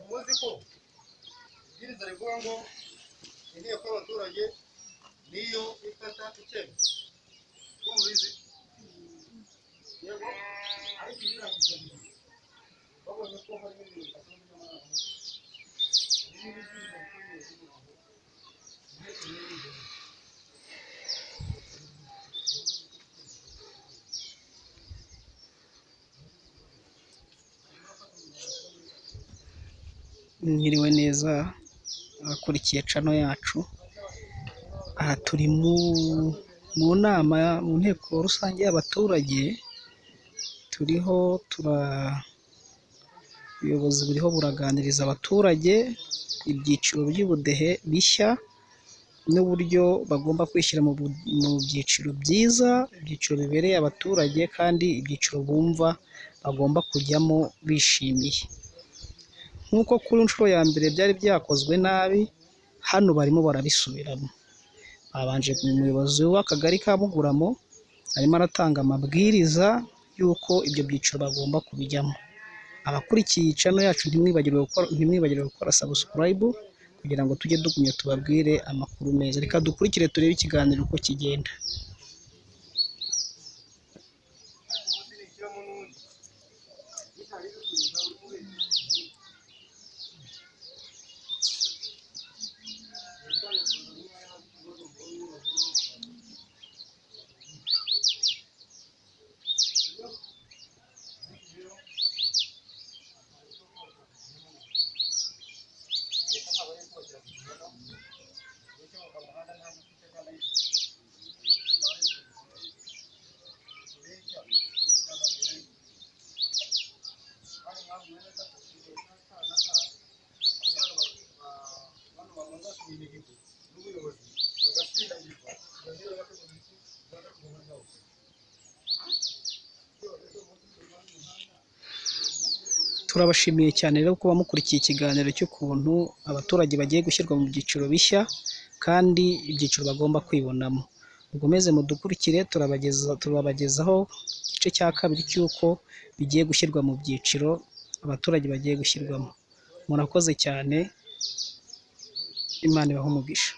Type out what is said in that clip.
Muziko ibwiriza rivuga ngo inteko y'abaturage niyo ifata icyemezo ko mubizi yego ariko ibirangiza babonye ko hari ibintu Mwiriwe neza abakurikiye chano yacu. Aha turi mu nama mu nteko rusange y'abaturage, turiho ubuyobozi buriho buraganiriza abaturage ibyiciro by'ubudehe bishya n'uburyo bagomba kwishyira mu byiciro byiza, ibyiciro bibereye abaturage kandi ibyiciro bumva bagomba kujyamo bishimiye. Nk'uko kuri nshuro ya mbere byari byakozwe nabi, hano barimo barabisubiramo. Babanje umuyobozi w'akagari ka Buguramo arimo aratanga amabwiriza y'uko ibyo byiciro bagomba kubijyamo. Abakurikiye chano yacu ntimwibagirwe gukora subscribe kugira ngo tujye dugumya tubabwire amakuru meza. Reka dukurikire turebe ikiganiro uko kigenda. Turabashimiye cyane rero kuba mukurikiye ikiganiro cy'ukuntu abaturage bagiye gushyirwa mu byiciro bishya kandi ibyiciro bagomba kwibonamo. Mukomeze mudukurikire, turabagezaho igice cya kabiri cy'uko bigiye gushyirwa mu byiciro abaturage bagiye gushyirwamo. Murakoze cyane, Imana ibahe umugisha.